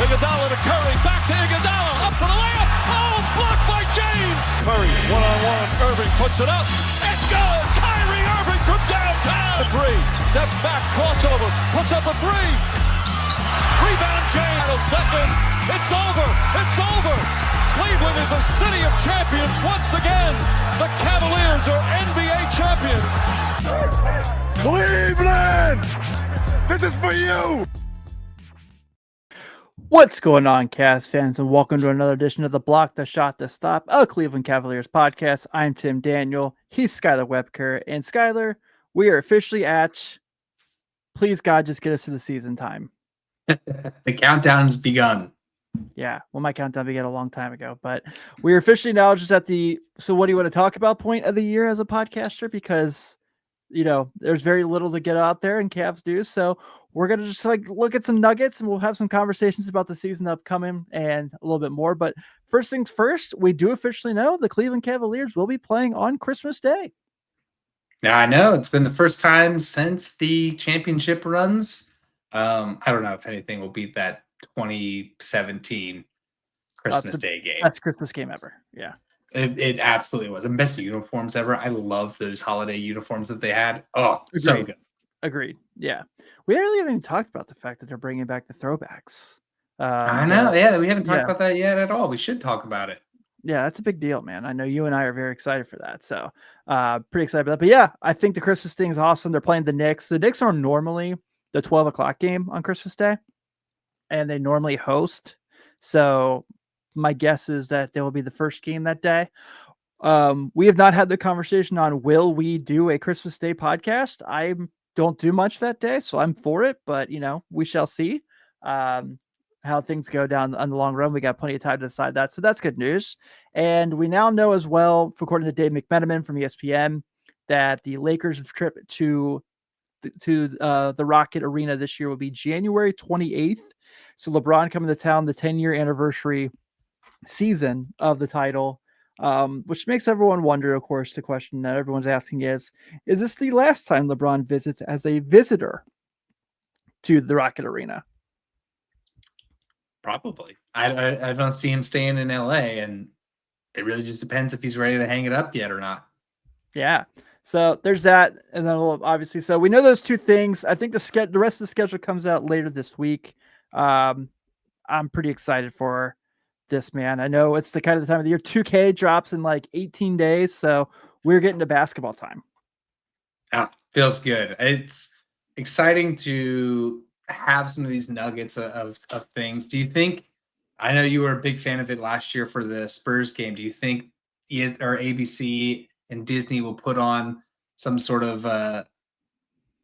Iguodala to Curry, back to Iguodala, up for the layup. Oh, blocked by James. Curry, one-on-one with Irving, puts it up. It's good. Kyrie Irving from downtown. The three, steps back, crossover, puts up a three. Rebound James, second. It's over. It's over. Cleveland is a city of champions once again. The Cavaliers are NBA champions. Cleveland! This is for you! What's going on, Cavs fans, and welcome to another edition of the Block the Shot to Stop, a Cleveland Cavaliers podcast. I'm Tim Daniel. He's Skylar Webker. And Skylar, we are officially at, please God, just get us to the season time. The countdown's begun. Yeah, well, my countdown began a long time ago, but we're officially now just at the, so what do you want to talk about point of the year as a podcaster? Because, you know, there's very little to get out there and Cavs do. So we're going to just look at some nuggets and we'll have some conversations about the season upcoming and a little bit more. But first things first, we do officially know the Cleveland Cavaliers will be playing on Christmas Day. Yeah, I know. It's been the first time since the championship runs. I don't know if anything will beat that 2017 Christmas Day game. Best Christmas game ever. Yeah. It absolutely was. And best uniforms ever. I love those holiday uniforms that they had. Oh, agreed. So good. Agreed. Yeah. We really haven't even talked about the fact that they're bringing back the throwbacks. I know. Yeah, we haven't talked about that yet at all. We should talk about it. Yeah, that's a big deal, man. I know you and I are very excited for that. So pretty excited about that. But yeah, I think the Christmas thing is awesome. They're playing the Knicks. The Knicks are normally the 12 o'clock game on Christmas Day, and they normally host. So my guess is that they will be the first game that day. We have not had the conversation on will we do a Christmas Day podcast. I don't do much that day, so I'm for it, but you know, we shall see how things go down on the long run. We got plenty of time to decide that, so that's good news. And we now know as well, according to Dave McMenamin from ESPN, that the Lakers' trip to the Rocket Arena this year will be January 28th. So LeBron coming to town, the 10-year anniversary season of the title, which makes everyone wonder, of course, the question that everyone's asking is this the last time LeBron visits as a visitor to the Rocket Arena? Probably. I don't see him staying in LA, and it really just depends if he's ready to hang it up yet or not. Yeah. So there's that, and then obviously, so we know those two things. I think the rest of the schedule comes out later this week. I'm pretty excited for this, man. I know it's the kind of the time of the year. 2K drops in like 18 days, so we're getting to basketball time. Feels good. It's exciting to have some of these nuggets of things. Do you think? I know you were a big fan of it last year for the Spurs game. Do you think ABC and Disney will put on some sort of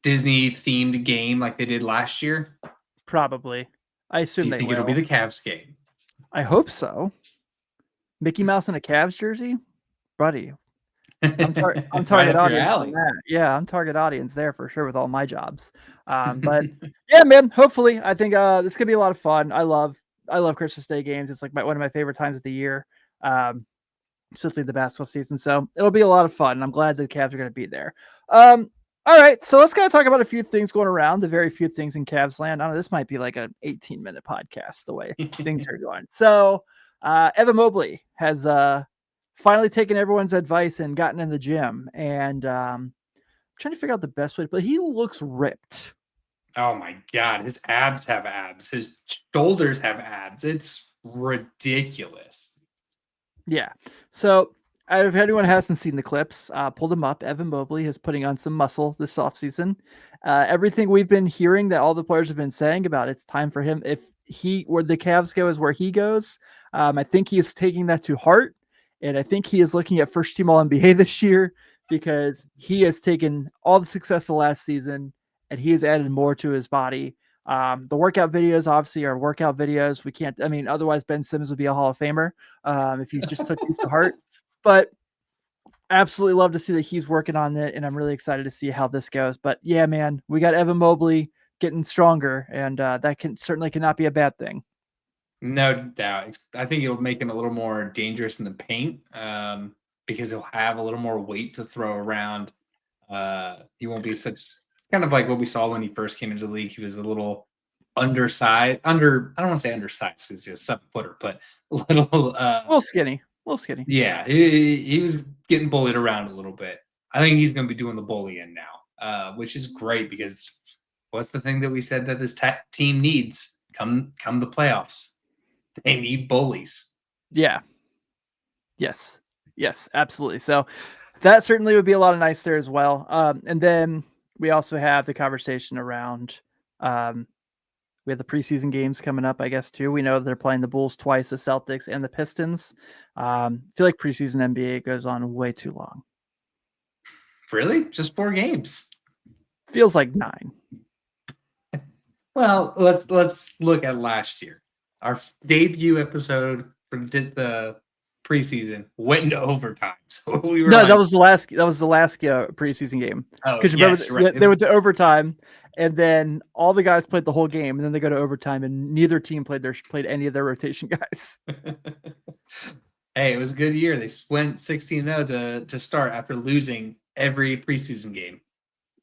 Disney themed game like they did last year? Probably. I assume Do you think it'll be the Cavs game? I hope so. Mickey Mouse in a Cavs jersey, buddy. I'm target audience on that. Yeah, I'm target audience there for sure with all my jobs. But yeah, man. Hopefully, I think this could be a lot of fun. I love Christmas Day games. It's like one of my favorite times of the year. Especially the basketball season. So it'll be a lot of fun. And I'm glad the Cavs are going to be there. All right. So let's kind of talk about a few things going around, the very few things in Cavs land. I don't know. This might be like an 18-minute podcast the way things are going. So Evan Mobley has finally taken everyone's advice and gotten in the gym. And I'm trying to figure out the best way to play. He looks ripped. Oh my God. His abs have abs. His shoulders have abs. It's ridiculous. Yeah. So if anyone hasn't seen the clips, pull them up. Evan Mobley is putting on some muscle this offseason. Everything we've been hearing that all the players have been saying about it's time for him. If where the Cavs go is where he goes. I think he is taking that to heart. And I think he is looking at first team All NBA this year because he has taken all the success of last season and he has added more to his body. The workout videos obviously are workout videos. We can't, otherwise Ben Simmons would be a Hall of Famer if you just took these to heart. But absolutely love to see that he's working on it, and I'm really excited to see how this goes. But yeah, man, we got Evan Mobley getting stronger, and that cannot be a bad thing. No doubt. I think it'll make him a little more dangerous in the paint because he'll have a little more weight to throw around. He won't be such kind of like what we saw when he first came into the league. He was a little undersized, I don't want to say undersized because he's a 7-footer, but a little A little skinny. yeah, he was getting bullied around a little bit. I think he's going to be doing the bullying now, which is great because what's the thing that we said that this team needs come the playoffs? They need bullies. Yeah. Yes, absolutely. So that certainly would be a lot of nice there as well. And then we also have the conversation around we have the preseason games coming up, I guess, too. We know they're playing the Bulls twice, the Celtics and the Pistons. I feel like preseason NBA goes on way too long. Really? Just 4 games? Feels like 9. Well, let's look at last year. Our debut episode for the preseason went into overtime. So we were that was the last preseason game. Because right. They went to overtime, and then all the guys played the whole game, and then they go to overtime, and neither team played any of their rotation guys. Hey, it was a good year. They went 16-0 to start after losing every preseason game.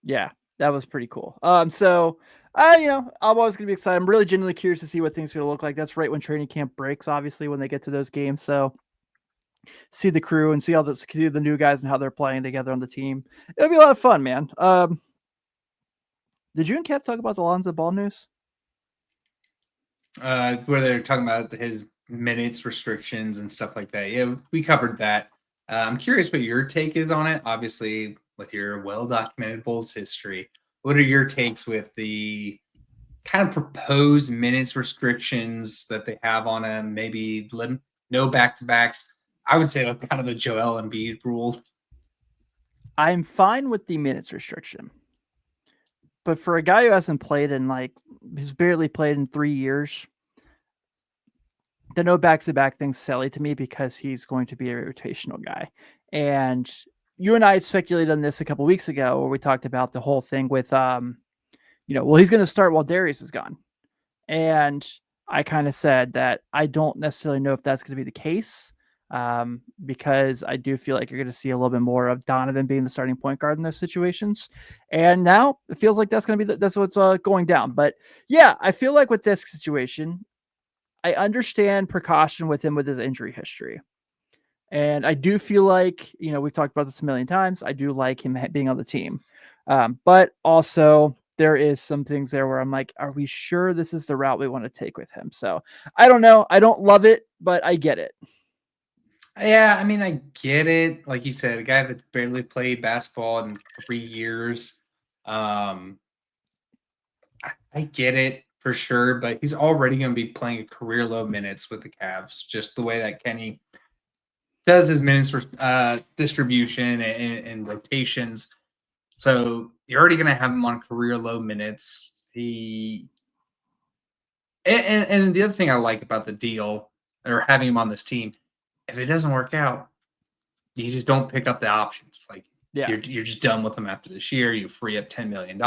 Yeah, that was pretty cool. So I'm always gonna be excited. I'm really genuinely curious to see what things are gonna look like. That's right when training camp breaks, obviously, when they get to those games. So see the crew and see the new guys and how they're playing together on the team. It'll be a lot of fun, man. Did you and Kev talk about the Lonzo Ball news? Where they're talking about his minutes restrictions and stuff like that. Yeah, we covered that. I'm curious what your take is on it. Obviously, with your well-documented Bulls history, what are your takes with the kind of proposed minutes restrictions that they have on him? Maybe no back-to-backs. I would say that's kind of the Joel Embiid rule. I'm fine with the minutes restriction. But for a guy who hasn't played who's barely played in 3 years, the no back-to-back thing's silly to me because he's going to be a rotational guy. And you and I had speculated on this a couple weeks ago where we talked about the whole thing with, he's going to start while Darius is gone. And I kind of said that I don't necessarily know if that's going to be the case. Because I do feel like you're going to see a little bit more of Donovan being the starting point guard in those situations. And now it feels like that's going to be that's what's going down. But yeah, I feel like with this situation, I understand precaution with him with his injury history. And I do feel like, we've talked about this a million times. I do like him being on the team. But also there is some things there where I'm like, are we sure this is the route we want to take with him? So I don't know. I don't love it, but I get it. Yeah, I mean, I get it. Like you said, a guy that's barely played basketball in 3 years. I get it for sure, but he's already going to be playing career low minutes with the Cavs, just the way that Kenny does his minutes for distribution and rotations. So you're already going to have him on career low minutes. And the other thing I like about the deal or having him on this team, if it doesn't work out, you just don't pick up the options. Like you're just done with them after this year. You free up $10 million.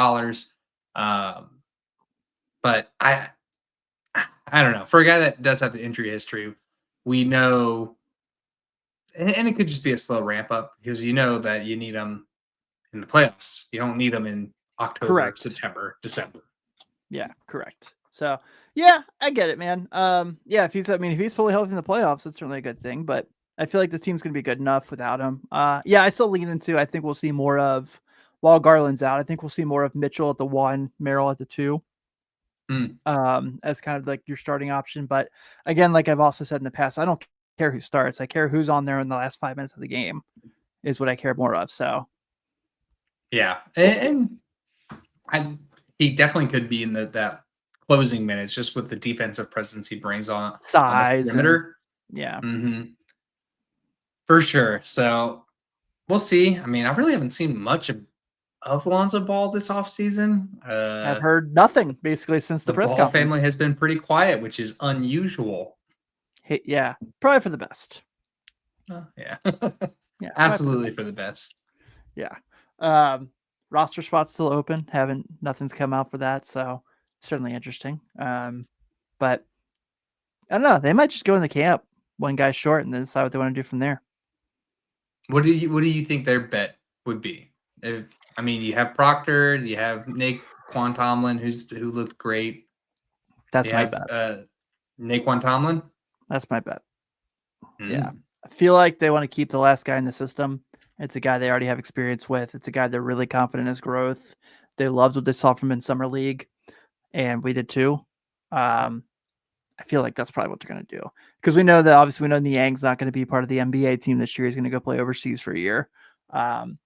But I don't know. For a guy that does have the injury history, we know, and it could just be a slow ramp up because you know that you need him in the playoffs. You don't need him in October, Correct. September, December. Yeah, correct. So yeah, I get it, man. If he's fully healthy in the playoffs, that's certainly a good thing. But I feel like this team's gonna be good enough without him. I still lean into. I think we'll see more of while Garland's out. I think we'll see more of Mitchell at the 1, Merrill at the 2, as kind of like your starting option. But again, like I've also said in the past, I don't care who starts. I care who's on there in the last 5 minutes of the game. Is what I care more of. So yeah, and he definitely could be in that closing minutes just with the defensive presence he brings on size on the perimeter. For sure. So we'll see. I mean, I really haven't seen much of Lonzo Ball this offseason. I've heard nothing basically since the press Ball conference. family has been pretty quiet, which is unusual. Yeah, probably for the best. Yeah. Yeah, absolutely for the best. Yeah. Roster spots still open. Nothing's come out for that, so certainly interesting. But I don't know. They might just go in the camp, one guy short, and then decide what they want to do from there. What do you think their bet would be? You have Proctor, you have Nick Quan Tomlin, who looked great. That's You my have bet. Naquan Tomlin. That's my bet. Yeah. Mm. I feel like they want to keep the last guy in the system. It's a guy they already have experience with. It's a guy they're really confident in his growth. They loved what they saw from him in summer league, and we did too. I feel like that's probably what they're going to do, because we know that obviously we know Niang's not going to be part of the NBA team this year. He's going to go play overseas for a year, and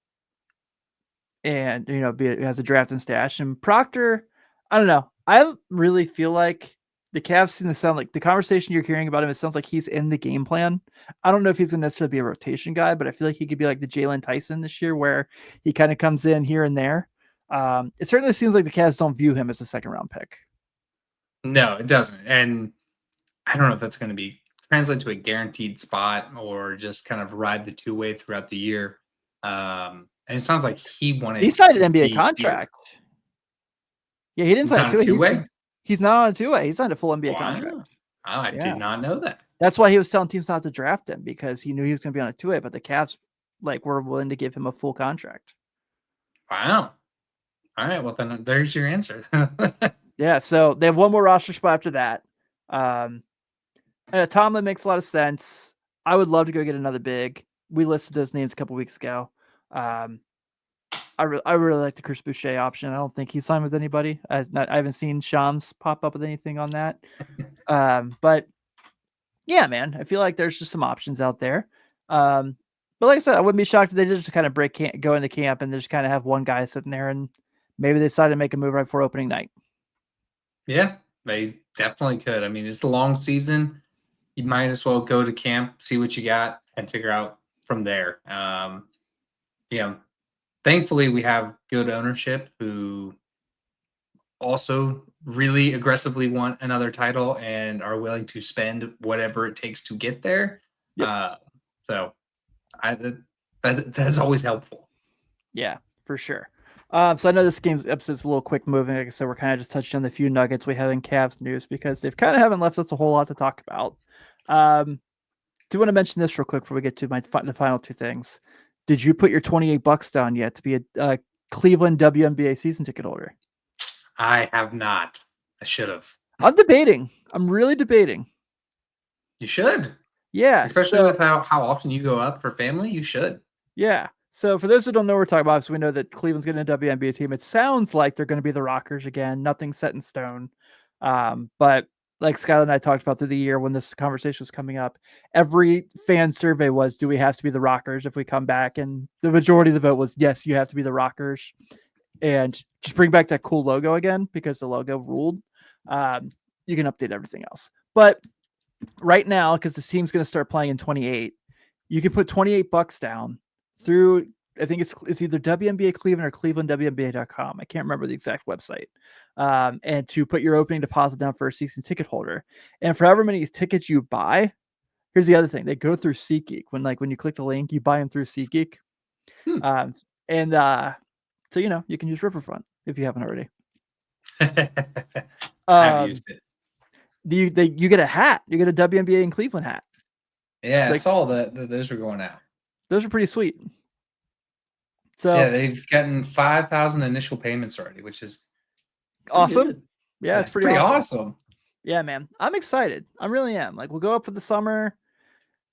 has a draft and stash. And Proctor, I don't know. I really feel like the Cavs seem to sound like the conversation you're hearing about him. It sounds like he's in the game plan. I don't know if he's going to necessarily be a rotation guy, but I feel like he could be like the Jalen Tyson this year, where he kind of comes in here and there. It certainly seems like the Cavs don't view him as a second round pick. No, it doesn't. And I don't know if that's going to be translate to a guaranteed spot or just kind of ride the two-way throughout the year. And it sounds like he wanted. He signed to an NBA be contract. here. Yeah, he didn't sign a two-way. He's not on a two-way. He signed a full NBA Wow. contract. Oh, I Yeah. did not know that. That's why he was telling teams not to draft him, because he knew he was going to be on a two-way, but the Cavs were willing to give him a full contract. Wow. All right. Well, then there's your answer. Yeah. So they have one more roster spot after that. Tomlin makes a lot of sense. I would love to go get another big. We listed those names a couple weeks ago. I really like the Chris Boucher option. I don't think he signed with anybody. I haven't seen Shams pop up with anything on that. But yeah, man, I feel like there's just some options out there. But like I said, I wouldn't be shocked if they just kind of go into camp and just kind of have one guy sitting there, and maybe they decide to make a move right before opening night. Yeah, they definitely could. I mean, it's the long season. You might as well go to camp, see what you got, and figure out from there. Thankfully, we have good ownership who also really aggressively want another title and are willing to spend whatever it takes to get there. Yep. That's always helpful. Yeah, for sure. So I know this episode's a little quick moving. Like I said, we're kind of just touching on the few nuggets we have in Cavs news, because they've kind of haven't left us a whole lot to talk about. Do want to mention this real quick before we get to the final two things. Did you put your $28 down yet to be a Cleveland WNBA season ticket holder? I have not. I should have. I'm debating. I'm really debating. You should. Yeah. Especially with how often you go up for family, you should. Yeah. So for those who don't know what we're talking about, so we know that Cleveland's getting a WNBA team. It sounds like they're going to be the Rockers again. Nothing set in stone. But like Skylar and I talked about through the year when this conversation was coming up, every fan survey was, do we have to be the Rockers if we come back? And the majority of the vote was, yes, you have to be the Rockers. And just bring back that cool logo again, because the logo ruled. You can update everything else. But right now, because this team's going to start playing in 28, you can put $28 down through, I think it's either WNBA Cleveland or ClevelandWNBA.com. I can't remember the exact website. And to put your opening deposit down for a season ticket holder. And for however many tickets you buy, here's the other thing. They go through SeatGeek. When you click the link, you buy them through SeatGeek. So, you can use Riverfront if you haven't already. I've used it. You get a hat. You get a WNBA in Cleveland hat. Yeah, I saw that those were going out. Those are pretty sweet. So yeah, they've gotten 5,000 initial payments already, which is awesome. Good. Yeah, it's pretty awesome. Yeah, man. I'm excited. I really am. We'll go up for the summer.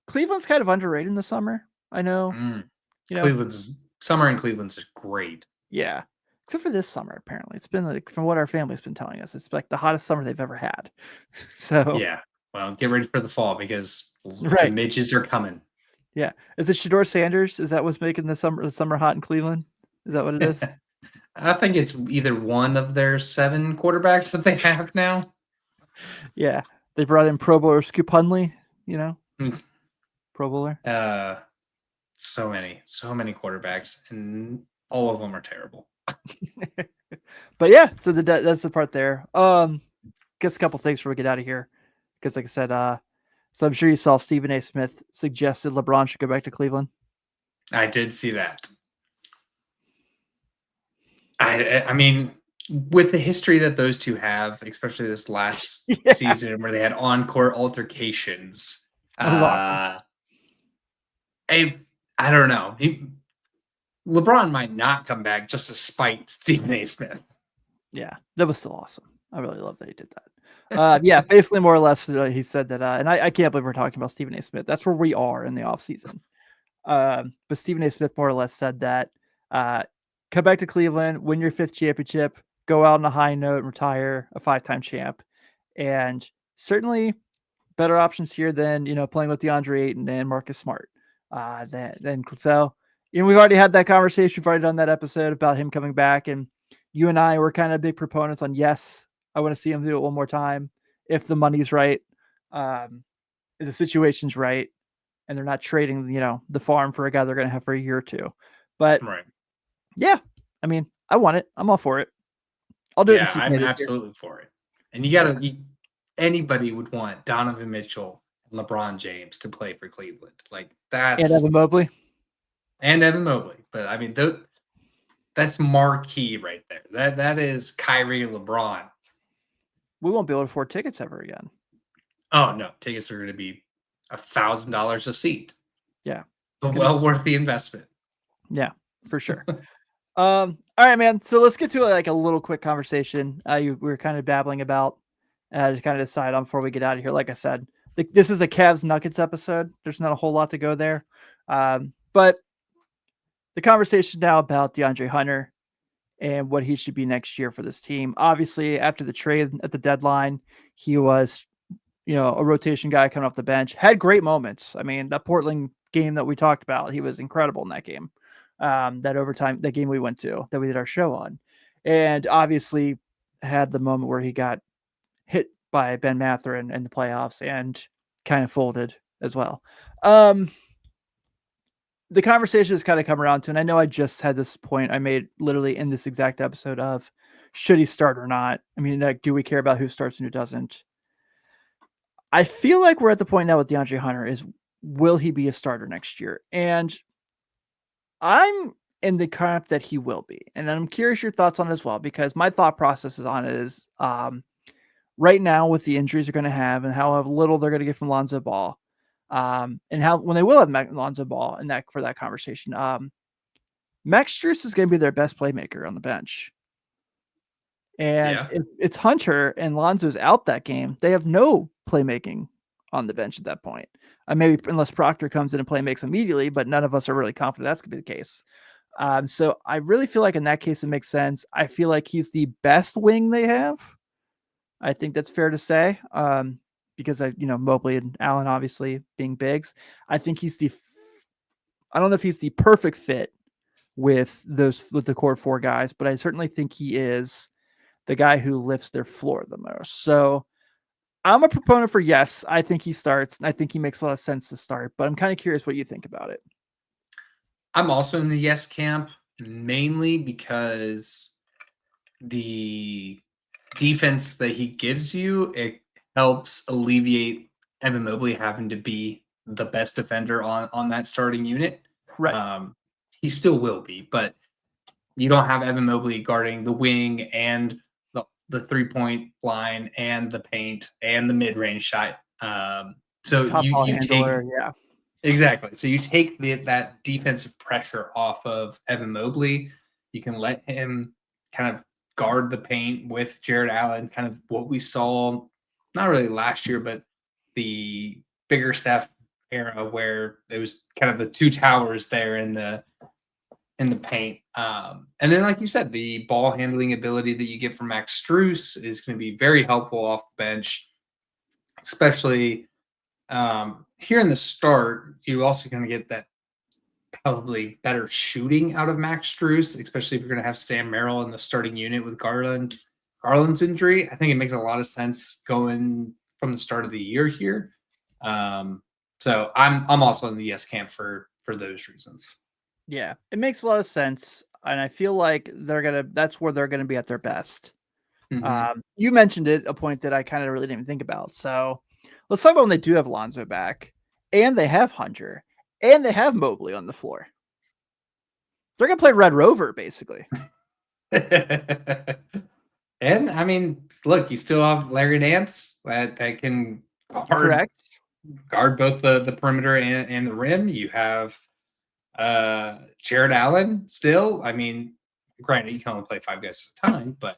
Cleveland's kind of underrated in the summer. I know. Cleveland's summer in Cleveland's great. Yeah. Except for this summer, apparently. It's been from what our family's been telling us, it's like the hottest summer they've ever had. So yeah. Well, get ready for the fall, because the midges are coming. Yeah. Is it Shedeur Sanders? Is that what's making the summer hot in Cleveland? Is that what it is? I think it's either one of their 7 quarterbacks that they have now. Yeah. They brought in Pro Bowler Scoop Hunley, Pro Bowler. So many quarterbacks, and all of them are terrible. But yeah, so that's the part there. Guess a couple things before we get out of here, because like I said, so I'm sure you saw Stephen A. Smith suggested LeBron should go back to Cleveland. I did see that. I mean, with the history that those two have, especially this last season where they had on-court altercations, that was awesome. I don't know. LeBron might not come back just to spite Stephen A. Smith. Yeah, that was still awesome. I really love that he did that. Yeah, basically more or less he said that, and I can't believe we're talking about Stephen A. Smith. That's where we are in the offseason. But Stephen A. Smith more or less said that come back to Cleveland, win your 5th championship, go out on a high note, and retire a 5-time champ. And certainly better options here than playing with DeAndre Ayton and Marcus Smart. So we've already had that conversation. We've already done that episode about him coming back, and you and I were kind of big proponents on yes, I want to see him do it one more time if the money's right, if the situation's right, and they're not trading the farm for a guy they're going to have for a year or two. But Right. yeah, I mean, I want it. I'm all for it. I'll do it. Yeah, I'm absolutely for it. And anybody would want Donovan Mitchell and LeBron James to play for Cleveland. Like that's And Evan Mobley. But I mean, that's marquee right there. That is Kyrie and LeBron. We won't be able to afford tickets ever again. Oh no, tickets are going to be $1,000 a seat. Yeah, but well worth the investment. Yeah, for sure. All right, man. So let's get to a little quick conversation. We were kind of babbling about, to kind of decide on before we get out of here. Like I said, this is a Cavs Nuggets episode. There's not a whole lot to go there, but the conversation now about DeAndre Hunter and what he should be next year for this team. Obviously, after the trade at the deadline, he was, a rotation guy coming off the bench. Had great moments. I mean, that Portland game that we talked about, he was incredible in that game. That overtime, that game we went to, that we did our show on, and obviously had the moment where he got hit by Ben Mathurin in the playoffs and kind of folded as well. The conversation has kind of come around to, and I know I just had this point I made literally in this exact episode of should he start or not? I mean, do we care about who starts and who doesn't? I feel like we're at the point now with DeAndre Hunter is, will he be a starter next year? And I'm in the camp that he will be. And I'm curious your thoughts on it as well, because my thought process is on it is right now with the injuries they're going to have and how little they're going to get from Lonzo Ball, and how when they will have Lonzo Ball in that for that conversation, Max Strus is going to be their best playmaker on the bench. And if it's Hunter and Lonzo's out that game, they have no playmaking on the bench at that point. Maybe unless Proctor comes in and play makes immediately, but none of us are really confident that's going to be the case. So I really feel like in that case, it makes sense. I feel like he's the best wing they have. I think that's fair to say, because Mobley and Allen obviously being bigs. I think I don't know if he's the perfect fit with the core 4 guys, but I certainly think he is the guy who lifts their floor the most. So I'm a proponent for yes. I think he starts, and I think he makes a lot of sense to start, but I'm kind of curious what you think about it. I'm also in the yes camp, mainly because the defense that he gives you, it helps alleviate Evan Mobley having to be the best defender on that starting unit. Right. He still will be, but you don't have Evan Mobley guarding the wing and the 3-point line and the paint and the mid-range shot. So you take exactly. So you take that defensive pressure off of Evan Mobley. You can let him kind of guard the paint with Jared Allen, kind of what we saw, not really last year, but the bigger Steph era where it was kind of the 2 towers there in the paint. And then, like you said, the ball handling ability that you get from Max Strus is going to be very helpful off the bench, especially here in the start. You also going to get that probably better shooting out of Max Strus, especially if you're going to have Sam Merrill in the starting unit with Garland's injury. I think it makes a lot of sense going from the start of the year here. So I'm also in the yes camp for those reasons. Yeah, it makes a lot of sense, and I feel like that's where they're gonna be at their best. Mm-hmm. You mentioned it, a point that I kind of really didn't even think about. So let's talk about when they do have Lonzo back, and they have Hunter, and they have Mobley on the floor. They're gonna play Red Rover, basically. And I mean, look, you still have Larry Nance that can guard both the perimeter and the rim. You have Jared Allen still. I mean, granted, you can only play 5 guys at a time, but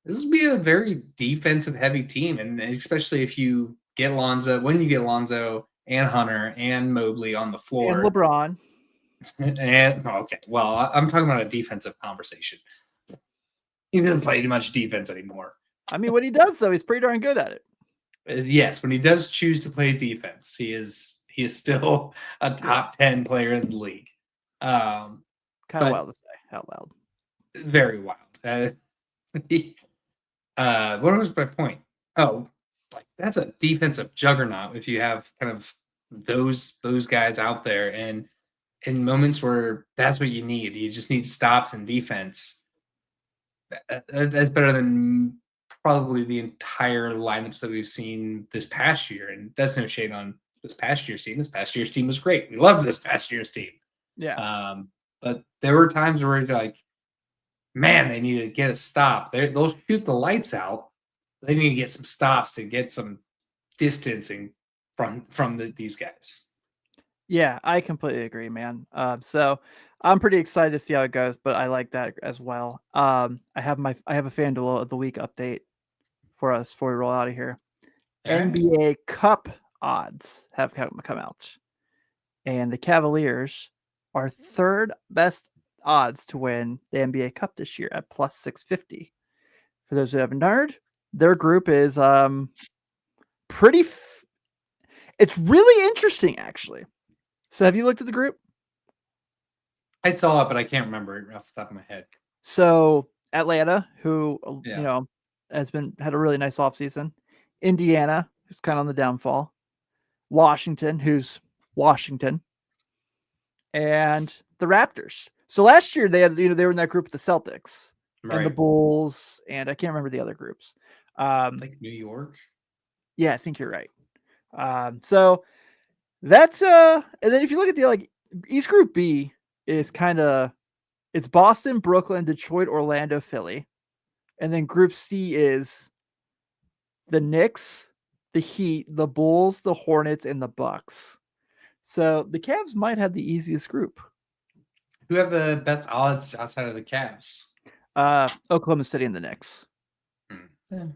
this will be a very defensive heavy team, and especially if you get Lonzo, when you get Lonzo and Hunter and Mobley on the And floor, LeBron. and okay, well, I'm talking about a defensive conversation. He doesn't play much defense anymore. I mean, when he does, though, he's pretty darn good at it. Yes, when he does choose to play defense, he is still a top 10 player in the league. Kind of but- wild to say out loud. Very wild. What was my point? Oh, like that's a defensive juggernaut if you have kind of those guys out there, and in moments where that's what you need, you just need stops and defense. That's better than probably the entire lineups that we've seen this past year, and that's no shade on this past year's team. This past year's team was great. We loved this past year's team. Yeah. But there were times where it's like, man, they need to get a stop. They'll shoot the lights out. They need to get some stops to get some distancing from these guys. Yeah, I completely agree, man. So I'm pretty excited to see how it goes, but I like that as well. I have a FanDuel of the week update for us before we roll out of here. All right. NBA Cup odds have come out, and the Cavaliers are third best odds to win the NBA Cup this year at plus 650. For those who haven't heard, their group is pretty. It's really interesting, actually. So, have you looked at the group? I saw it, but I can't remember it off the top of my head. So, Atlanta, who Yeah. has had a really nice offseason. Indiana, who's kind of on the downfall. Washington, who's Washington, and the Raptors. So last year they had, they were in that group with the Celtics and the Bulls, and I can't remember the other groups. Like New York. Yeah, I think you're right. So that's and then if you look at the East Group B is it's Boston, Brooklyn, Detroit, Orlando, Philly, and then Group C is the Knicks, the Heat, the Bulls, the Hornets, and the Bucks. So the Cavs might have the easiest group. Who have the best odds outside of the Cavs? Oklahoma City and the Knicks. Yeah.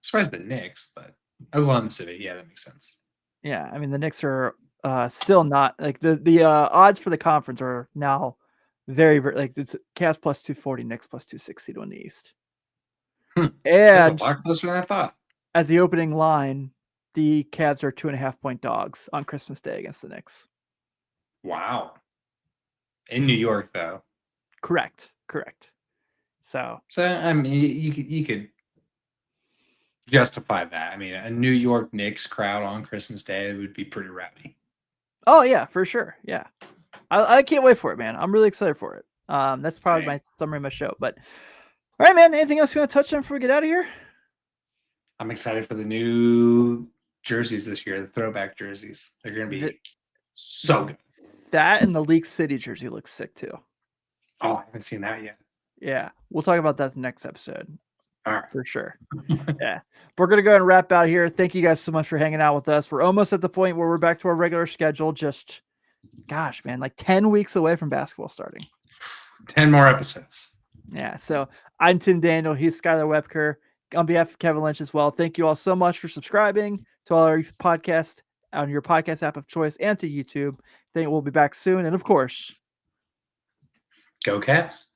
Surprised the Knicks, but Oklahoma City, yeah, that makes sense. Yeah, I mean the Knicks are still not like the odds for the conference are now very, very like it's Cavs plus 240, Knicks plus 260 to win the East. That's And a lot closer than I thought. at the opening line, the Cavs are 2.5-point dogs on Christmas Day against the Knicks. Wow. In New York, though. Correct. So I mean, you could justify that. I mean, a New York Knicks crowd on Christmas Day would be pretty rowdy. oh yeah, for sure. Yeah. I can't wait for it, man. I'm really excited for it. That's probably my summary of my show. But all right, man. Anything else you want to touch on before we get out of here? I'm excited for the new jerseys this year, the throwback jerseys. They're going to be so good. That and the League City jersey looks sick too. Oh, I haven't seen that yet. Yeah, we'll talk about that the next episode. All right. For sure. Yeah. We're going to go ahead and wrap out here. Thank you guys so much for hanging out with us. We're almost at the point where we're back to our regular schedule. Just, gosh, man, like 10 weeks away from basketball starting. 10 more episodes. Yeah. So I'm Tim Daniel. He's Skylar Webker. On behalf of Kevin Lynch as well, thank you all so much for subscribing to all our podcasts on your podcast app of choice and to YouTube. We'll be back soon. And of course, Go Cavs.